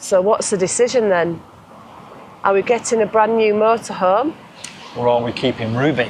So what's the decision then? Are we getting a brand new motorhome? Or are we keeping Ruby?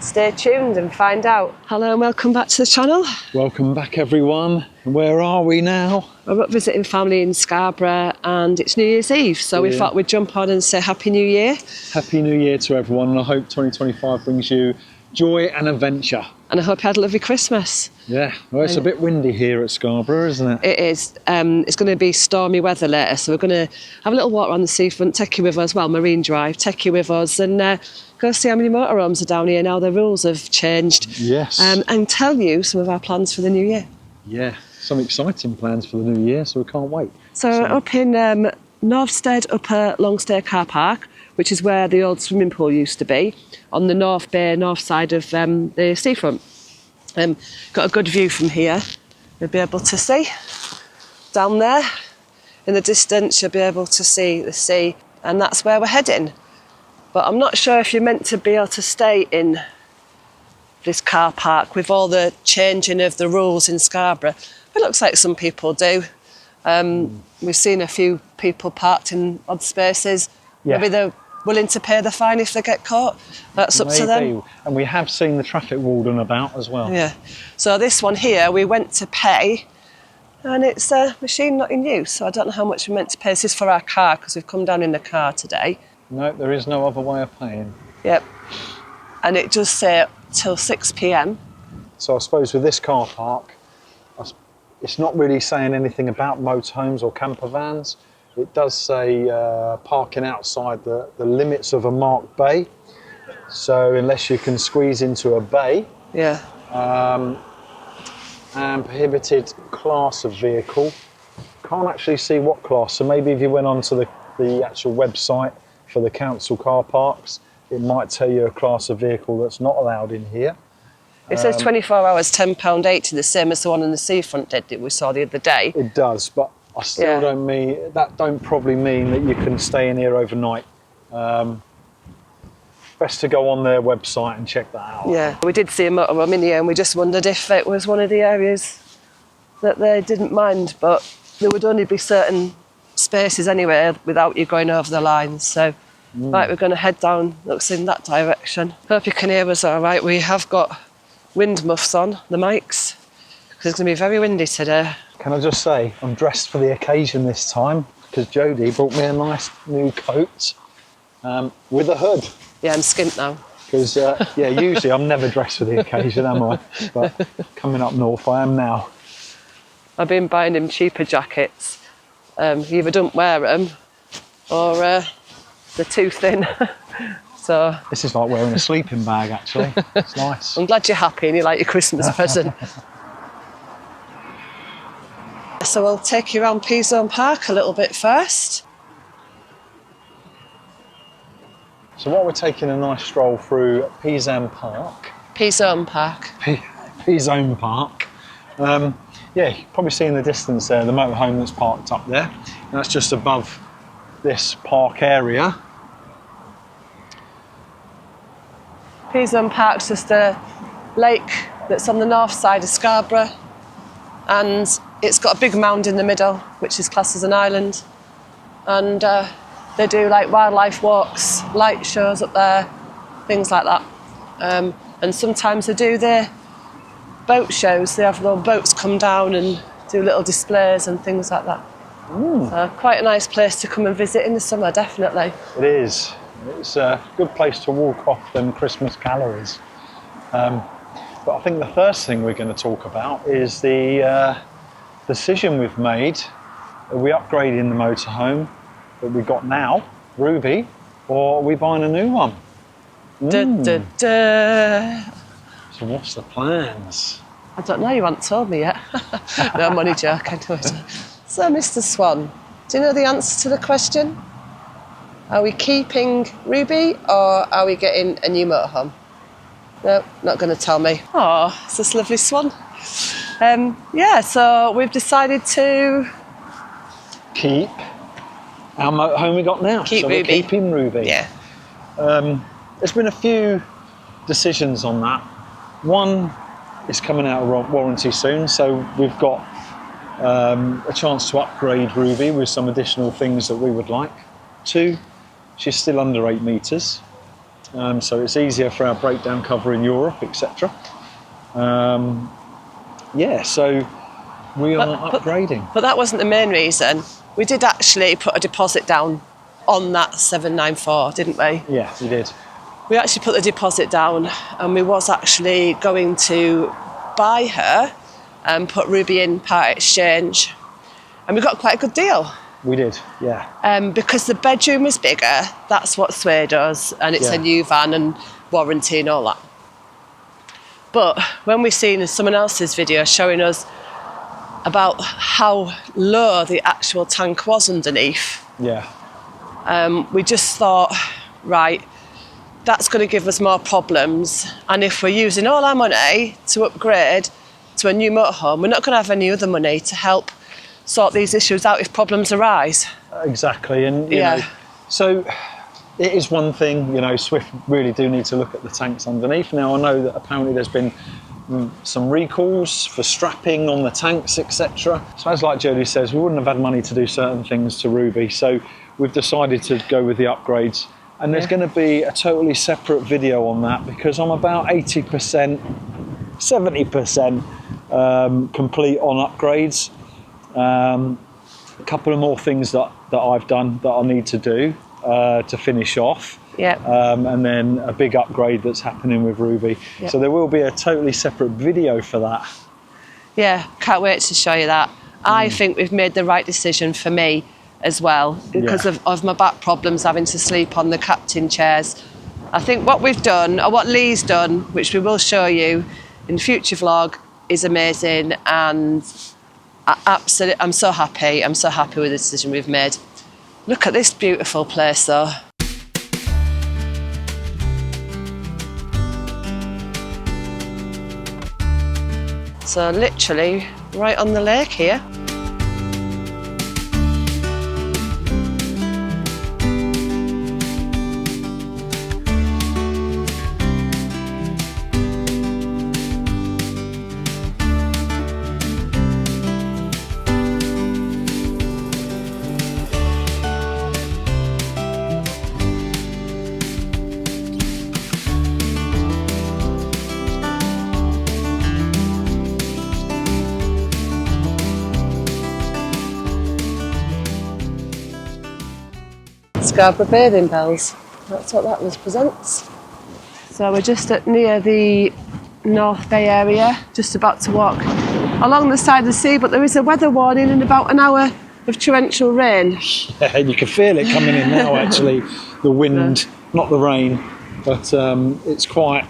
Stay tuned and find out. Hello and welcome back to the channel. Welcome back everyone. Where are we now? We're up visiting family in Scarborough and it's New Year's Eve, so we thought we'd jump on and say Happy New Year. Happy New Year to everyone, and I hope 2025 brings you joy and adventure. And I hope you had a lovely Christmas. Yeah, well, it's a bit windy here at Scarborough, isn't it? It is. It's going to be stormy weather later, so we're going to have a little walk around the seafront, take you with us, well, Marine Drive, take you with us and go see how many motorhomes are down here now the rules have changed. Yes. And tell you some of our plans for the new year. Yeah, some exciting plans for the new year, so we can't wait. So up in Northstead Upper Longstay car park, which is where the old swimming pool used to be, on the North Bay, north side of the seafront. Got a good view from here. You'll be able to see down there in the distance, you'll be able to see the sea, and that's where we're heading. But I'm not sure if you're meant to be able to stay in this car park with all the changing of the rules in Scarborough. It looks like some people do. We've seen a few people parked in odd spaces. Yeah. Maybe they're willing to pay the fine if they get caught. That's up to them. And we have seen the traffic warden about as well. Yeah. So this one here, we went to pay, and it's a machine not in use. So I don't know how much we're meant to pay. This is for our car because we've come down in the car today. No, there is no other way of paying. Yep. And it does say till 6 p.m. So I suppose with this car park, it's not really saying anything about motorhomes or campervans. It does say parking outside the limits of a marked bay. So unless you can squeeze into a bay. Yeah. And prohibited class of vehicle. Can't actually see what class. So maybe if you went onto the actual website for the council car parks, it might tell you a class of vehicle that's not allowed in here. It says 24 hours, £10.80, the same as the one in the seafront that we saw the other day. It does, but I still don't probably mean that you can stay in here overnight. Best to go on their website and check that out. Yeah, we did see a motorhome in here and we just wondered if it was one of the areas that they didn't mind, but there would only be certain spaces anyway without you going over the lines. So right, we're going to head down, looks in that direction. Hope you can hear us all right. We have got wind muffs on, the mics, because it's going to be very windy today. Can I just say, I'm dressed for the occasion this time because Jodie brought me a nice new coat with a hood. Yeah, I'm skint now. Because, usually I'm never dressed for the occasion, am I? But coming up north, I am now. I've been buying him cheaper jackets. You either don't wear them or they're too thin. So this is like wearing a sleeping bag, actually. It's nice. I'm glad you're happy and you like your Christmas present. So we'll take you around Peazone Park a little bit first. So while we're taking a nice stroll through Peazone Park. Peazone Park. Peazone Park. Yeah, you probably see in the distance there the motorhome that's parked up there. And that's just above this park area. Peazone Park's just a lake that's on the north side of Scarborough, and it's got a big mound in the middle which is classed as an island, and they do like wildlife walks, light shows up there, things like that, and sometimes they do their boat shows. They have little boats come down and do little displays and things like that. So quite a nice place to come and visit in the summer, definitely. It is. It's a good place to walk off them Christmas calories. But I think the first thing we're going to talk about is the decision we've made. Are we upgrading the motorhome that we've got now, Ruby, or are we buying a new one? So what's the plans? I don't know, you haven't told me yet. No, I'm only joking. So Mr. Swan, do you know the answer to the question? Are we keeping Ruby or are we getting a new motorhome? No, not going to tell me. Oh, it's this lovely swan. Yeah, so we've decided to keep our motorhome we got now. Keep so Ruby. We're keeping Ruby. Yeah. There's been a few decisions on that. One is coming out of warranty soon, so we've got a chance to upgrade Ruby with some additional things that we would like. 2, she's still under 8 metres, so it's easier for our breakdown cover in Europe, etc. Yeah, so we are upgrading. But that wasn't the main reason. We did actually put a deposit down on that 794, didn't we? Yeah, we did. We actually put the deposit down, and we was actually going to buy her and put Ruby in part exchange, and we got quite a good deal. We did, yeah. Because the bedroom was bigger, that's what swayed us, and it's a new van and warranty and all that. But when we seen someone else's video showing us about how low the actual tank was underneath, we just thought, right, that's going to give us more problems, and if we're using all our money to upgrade to a new motorhome, we're not going to have any other money to help sort these issues out if problems arise. Exactly, and you know, so it is one thing, you know, Swift really do need to look at the tanks underneath. Now I know that apparently there's been some recalls for strapping on the tanks, etc. So as like Jodie says, we wouldn't have had money to do certain things to Ruby, so we've decided to go with the upgrades. And there's going to be a totally separate video on that, because I'm about 80%, 70% complete on upgrades. A couple of more things that I've done that I need to do to finish off. And then a big upgrade that's happening with Ruby. So there will be a totally separate video for that. Yeah, can't wait to show you that. I think we've made the right decision for me as well, because of my back problems, having to sleep on the captain chairs. I think what we've done, or what Lee's done, which we will show you in future vlog, is amazing, and I'm so happy with the decision we've made. Look at this beautiful place though. So literally right on the lake here. Scarborough bathing bells. That's what that represents. So we're just near the North Bay area, just about to walk along the side of the sea, but there is a weather warning in about an hour of torrential rain. Yeah, you can feel it coming in now actually. The wind, not the rain, but it's quite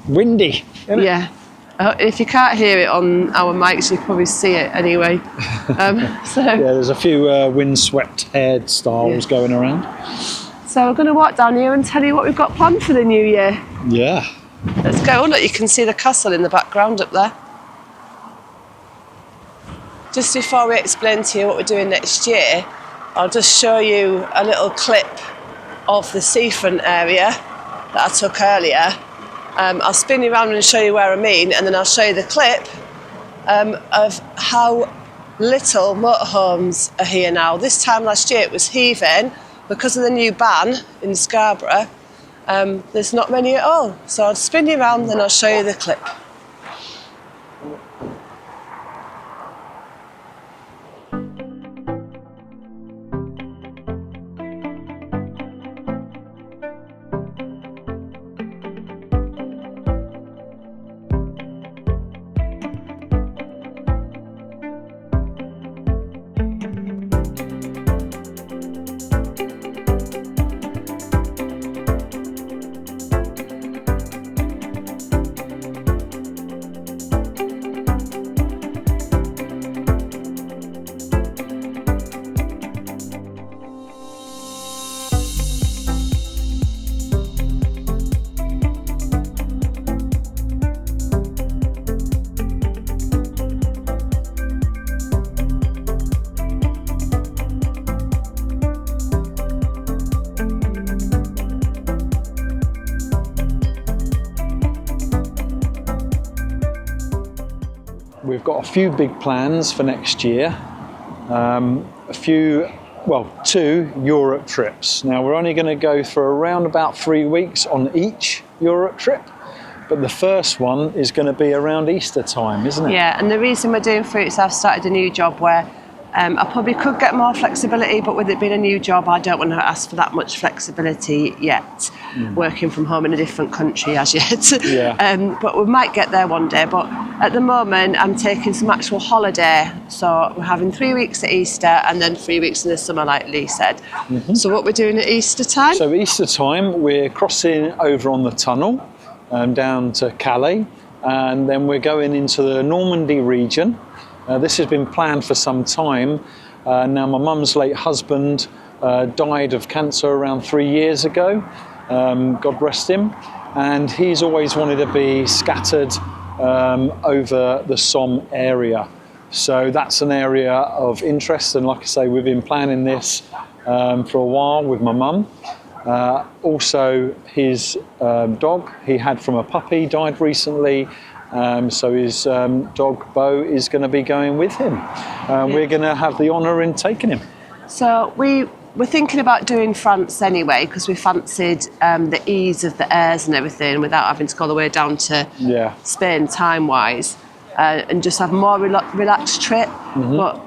windy, isn't it? Yeah. If you can't hear it on our mics, you can probably see it anyway. Yeah, there's a few windswept hairstyles going around. So we're going to walk down here and tell you what we've got planned for the new year. Yeah. Let's go. Look, you can see the castle in the background up there. Just before we explain to you what we're doing next year, I'll just show you a little clip of the seafront area that I took earlier. I'll spin you around and show you where I mean, and then I'll show you the clip of how little motorhomes are here now. This time last year it was heaving because of the new ban in Scarborough. There's not many at all. So I'll spin you around and I'll show you the clip. got a few big plans for next year. Two Europe trips. Now we're only going to go for around about 3 weeks on each Europe trip, but the first one is going to be around Easter time, isn't it? Yeah, and the reason we're doing fruits, I've started a new job where I probably could get more flexibility, but with it being a new job, I don't want to ask for that much flexibility yet, working from home in a different country as yet. Yeah. But we might get there one day. But at the moment, I'm taking some actual holiday. So we're having 3 weeks at Easter and then 3 weeks in the summer, like Lee said. So what we're doing at Easter time? So Easter time, we're crossing over on the tunnel down to Calais, and then we're going into the Normandy region. This has been planned for some time. Now, my mum's late husband died of cancer around 3 years ago. God rest him. And he's always wanted to be scattered over the Somme area. So that's an area of interest. And like I say, we've been planning this for a while with my mum. Also, his dog he had from a puppy died recently. So his dog Bo is going to be going with him. We're going to have the honour in taking him. So we're thinking about doing France anyway, because we fancied the ease of the airs and everything without having to go all the way down to Spain time-wise, and just have a more relaxed trip. But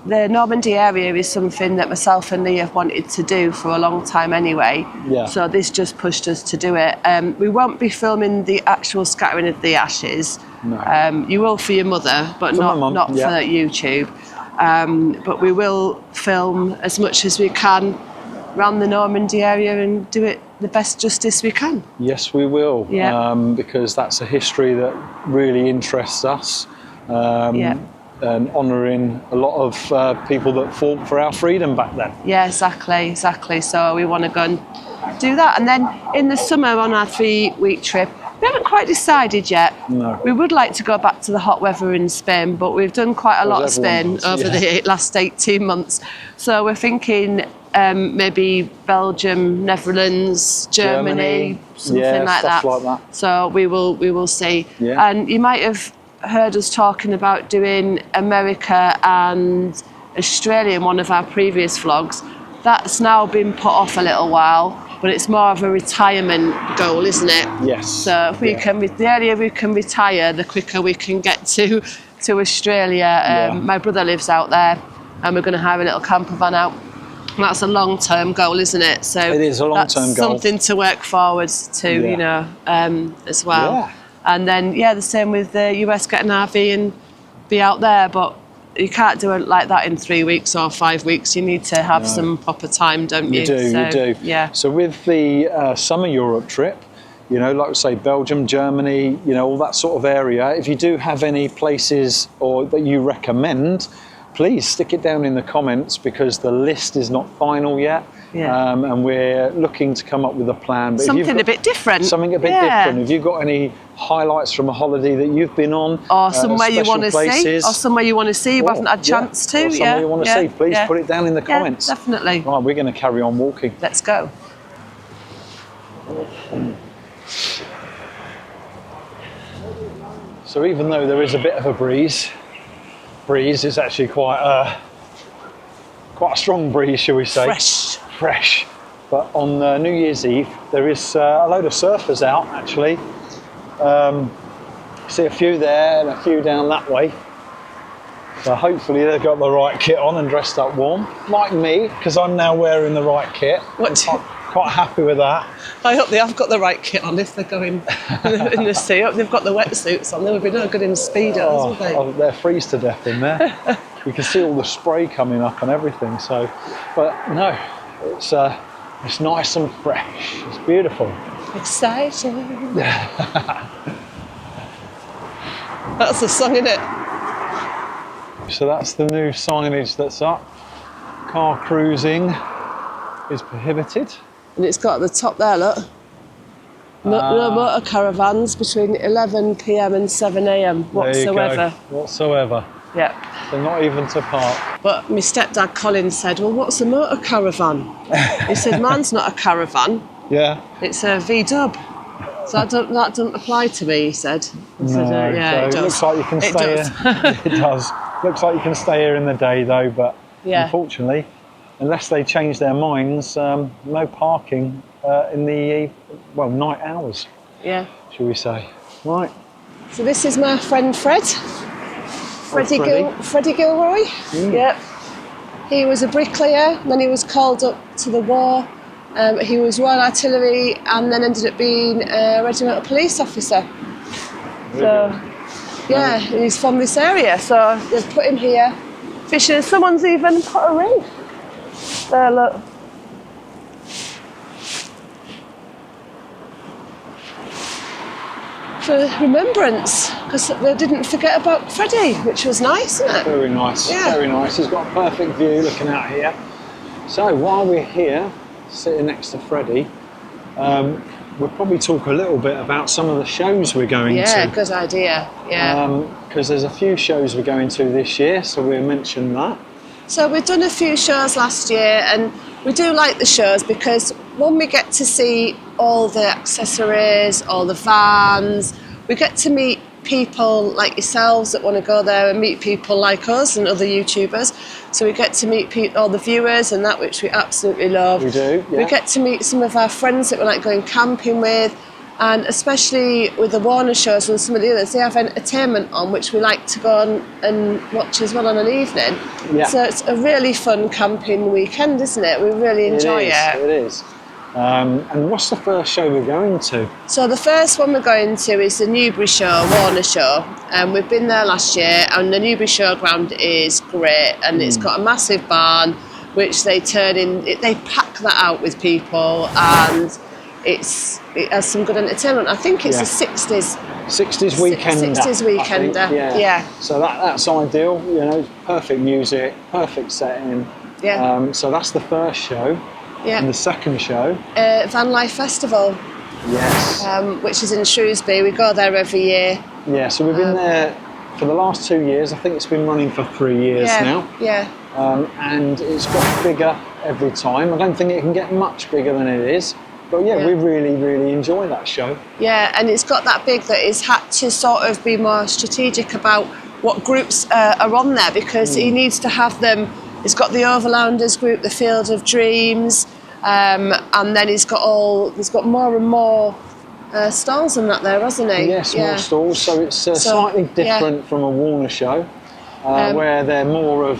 the Normandy area is something that myself and Lee have wanted to do for a long time anyway. So this just pushed us to do it. We won't be filming the actual scattering of the ashes. No. You will for your mother, but for not for YouTube. But we will film as much as we can around the Normandy area and do it the best justice we can. Yes, we will. Because that's a history that really interests us. And honouring a lot of people that fought for our freedom back then. Yeah, exactly. So we want to go and do that. And then in the summer on our 3 week trip, we haven't quite decided yet. No. We would like to go back to the hot weather in Spain, but we've done quite a lot of Spain over the last 18 months. So we're thinking maybe Belgium, Netherlands, Germany, something like that. So we will see. Yeah. And you might have heard us talking about doing America and Australia in one of our previous vlogs. That's now been put off a little while, but it's more of a retirement goal, isn't it? Yes. So if we can, the earlier we can retire, the quicker we can get to Australia. My brother lives out there, and we're going to hire a little camper van out. And that's a long-term goal, isn't it? So it is a long-term goal. Something to work forwards to, as well. Yeah. And then, the same with the US, get an RV and be out there. But you can't do it like that in 3 weeks or 5 weeks. You need to have some proper time, don't you? You do. Yeah. So with the summer Europe trip, like we say, Belgium, Germany, all that sort of area, if you do have any places or that you recommend, please stick it down in the comments, because the list is not final yet. And we're looking to come up with a plan. But something a bit different. Something a bit different. If you've got any highlights from a holiday that you've been on, or somewhere you want to see, you haven't had a chance to, or somewhere you want to see, please put it down in the comments. Definitely. Right, we're going to carry on walking. Let's go. So even though there is a bit of a breeze is actually quite a strong breeze, shall we say? Fresh. But on New Year's Eve, there is a load of surfers out, actually. See a few there and a few down that way. So hopefully they've got the right kit on and dressed up warm, like me, because I'm now wearing the right kit. Quite happy with that. I hope they have got the right kit on if they're going in the sea. I hope they've got the wetsuits on. They would be no good in Speedos, would they? Oh, they're freeze to death in there. You can see all the spray coming up and everything. So, but no, it's nice and fresh. It's beautiful. Exciting. That's the song, isn't it? So that's the new signage that's up. Car cruising is prohibited. And it's got at the top there, look. No motor caravans between 11 p.m. and 7 a.m. whatsoever. Whatsoever. Yeah. So not even to park. But my stepdad Colin said, well, what's a motor caravan? He said, mine's not a caravan. Yeah. It's a V-dub. So that doesn't apply to me, he said. I said, No, yeah, so it does. looks like you can It stay does. here. It does. Looks like you can stay here in the day though, but unfortunately, unless they change their minds, no parking in the night hours. Yeah. Shall we say? Right. So this is my friend Fred. Freddie Gilroy. Yep. He was a bricklayer, then he was called up to the war. He was Royal Artillery and then ended up being a regimental police officer. So, yeah, and he's from this area, so they've put him here fishing. Someone's even put a reef. There, look. For remembrance, because they didn't forget about Freddie, which was nice, isn't it? Very nice, very nice. He's got a perfect view looking out here. So while we're here, sitting next to Freddie, we'll probably talk a little bit about some of the shows we're going to. Yeah, good idea, because there's a few shows we're going to this year, so we'll mention that. So we've done a few shows last year, and we do like the shows because when we get to see all the accessories, all the vans, we get to meet people like yourselves that want to go there and meet people like us and other YouTubers. So we get to meet all the viewers and that, which we absolutely love. We do, yeah. We get to meet some of our friends that we like going camping with, and especially with the Warner shows and some of the others, they have entertainment on which we like to go on and watch as well on an evening. Yeah. So it's a really fun camping weekend, isn't it? We really enjoy it. It is. And what's the first show we're going to? So the first one we're going to is the Newbury show, Warner show. We've been there last year, and the Newbury showground is great, and it's got a massive barn which they turn in. They pack that out with people, and it has some good entertainment. I think it's a 60s weekender. 60s weekender. Yeah. So that's ideal. You know, perfect music, perfect setting. Yeah. So that's the first show. Yeah. And the second show? Vanlife Festival. Yes. Which is in Shrewsbury. We go there every year. Yeah, so we've been there for the last 2 years. I think it's been running for 3 years now. Yeah. And it's got bigger every time. I don't think it can get much bigger than it is. But we really, really enjoy that show. Yeah, and it's got that big that it's had to sort of be more strategic about what groups are on there, because he needs to have them. He's got the Overlanders group, the Field of Dreams, and then he's got more and more stalls than that there, hasn't he? Yes, more stalls. So it's slightly different from a Warner show, where they're more of,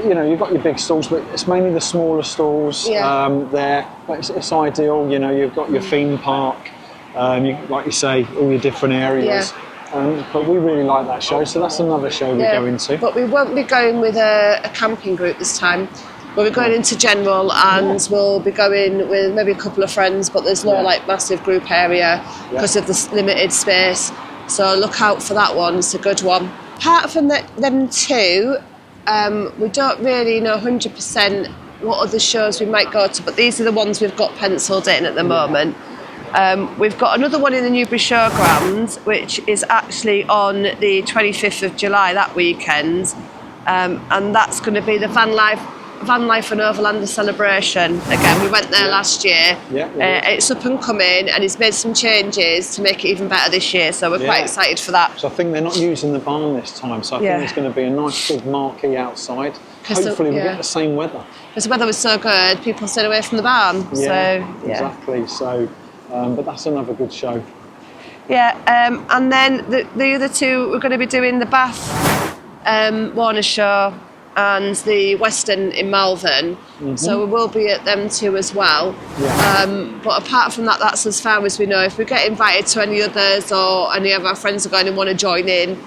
you've got your big stalls, but it's mainly the smaller stalls there. But it's ideal. You know, you've got your theme park, like you say, all your different areas. Yeah. But we really like that show, so that's another show we're going to. But we won't be going with a camping group this time. We'll be going into general, and we'll be going with maybe a couple of friends, but there's no massive group area because of the limited space. So look out for that one, it's a good one. Apart from them two, we don't really know 100% what other shows we might go to, but these are the ones we've got penciled in at the moment. We've got another one in the Newbury Showground, which is actually on the 25th of July, that weekend, and that's going to be the Vanlife and Overlander celebration. Again, we went there last year. It's up and coming, and he's made some changes to make it even better this year, so we're quite excited for that. So I think they're not using the barn this time, so I think it's going to be a nice big marquee outside. Hopefully we'll get the same weather. Because the weather was so good, people stayed away from the barn. Exactly. So, but that's another good show. And then the other two, we're going to be doing the Bath Warner show and the Western in Malvern, so we will be at them two as well. But apart from that, that's as far as we know. If we get invited to any others, or any of our friends are going and want to join in,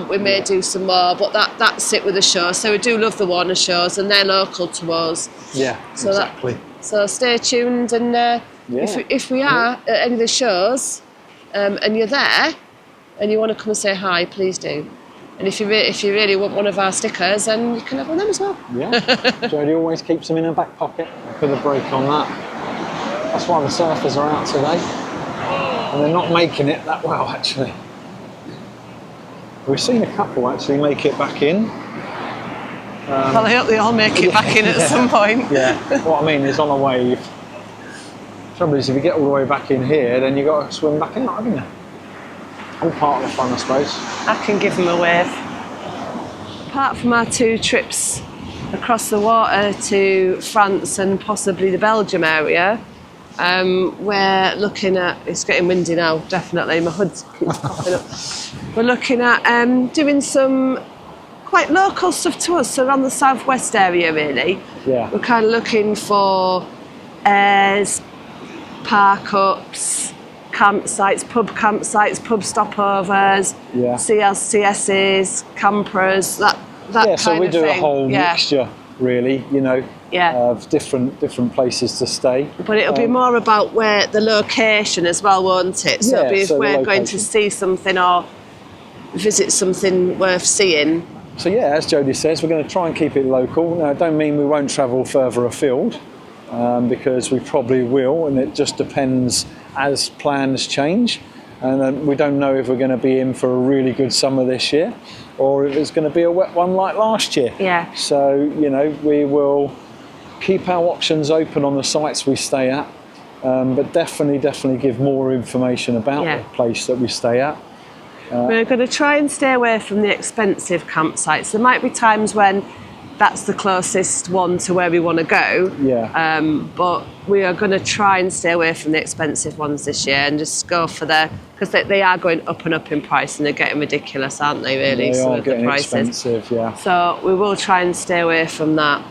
we may do some more, but that's it with the show. So we do love the Warner shows, and they're local to us. So exactly. So stay tuned, and if we are at any of the shows, and you're there and you want to come and say hi, please do. And if you really want one of our stickers, then you can have one of them as well. Jodie always keeps them in her back pocket. Put a break on that. That's why the surfers are out today, and they're not making it that well, actually. We've seen a couple actually make it back in. Well, I hope they all make it back in at some point. What I mean is on a wave. Trouble is, if you get all the way back in here, then you've got to swim back out, haven't you? All part of the fun, I suppose. I can give them a wave. Apart from our 2 trips across the water to France and possibly the Belgium area, we're looking at, it's getting windy now, definitely, my hood keeps popping up. We're looking at doing some quite local stuff to us, so around the southwest area really. Yeah. We're kind of looking for airs, park-ups, campsites, pub stopovers, CLCSs, campers, that kind of thing. So we do a whole mixture really, you know, of different places to stay. But it'll be more about where the location as well, won't it? So it'll be if we're going to see something or visit something worth seeing. So yeah, as Jodie says, we're going to try and keep it local. Now, it don't mean we won't travel further afield, because we probably will, and it just depends as plans change. And we don't know if we're going to be in for a really good summer this year, or if it's going to be a wet one like last year. Yeah. So, you know, we will keep our options open on the sites we stay at, but definitely give more information about the place that we stay at. We're going to try and stay away from the expensive campsites. There might be times when that's the closest one to where we want to go. Yeah. But we are going to try and stay away from the expensive ones this year and just go for because they are going up and up in price and they're getting ridiculous, aren't they, really? They are getting the prices. expensive, yeah. So we will try and stay away from that.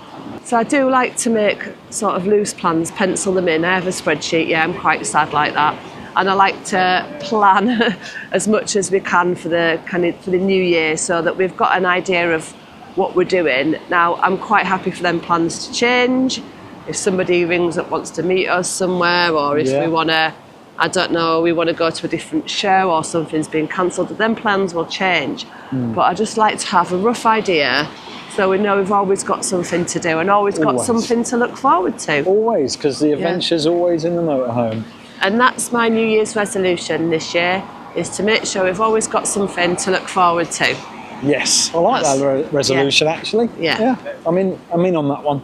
So I do like to make sort of loose plans, pencil them in. I have a spreadsheet, I'm quite sad like that. And I like to plan as much as we can for the new year so that we've got an idea of what we're doing. Now, I'm quite happy for them plans to change. If somebody rings up, wants to meet us somewhere, or if we want to, I don't know, we want to go to a different show or something's been cancelled, then plans will change. But I just like to have a rough idea so we know we've always got something to do and always got something to look forward to. Always, because the adventure's always in the motorhome. And that's my New Year's resolution this year, is to make sure we've always got something to look forward to. Yes, I like that resolution actually. Yeah. I'm in on that one.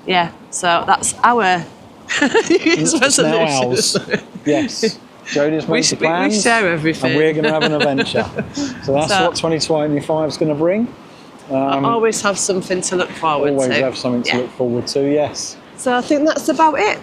Yeah, so that's our New Year's resolution. Now ours. Yes. Jodie's made the plans. We share everything. And we're going to have an adventure. So that's what 2025 is going to bring. Always have something to look forward to. Always have something to look forward to, yes. So I think that's about it.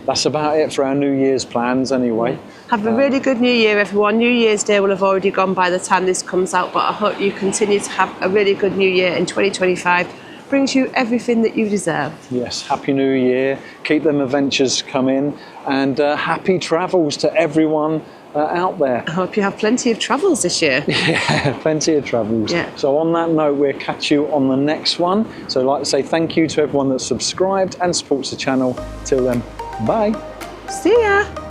That's about it for our New Year's plans anyway. Have a really good New Year, everyone. New Year's Day will have already gone by the time this comes out, but I hope you continue to have a really good New Year in 2025. Brings you everything that you deserve. Yes, Happy New Year. Keep them adventures coming, and happy travels to everyone out there. I hope you have plenty of travels this year. Yeah, plenty of travels. Yeah. So on that note, we'll catch you on the next one. So I'd like to say thank you to everyone that's subscribed and supports the channel. Till then, bye. See ya.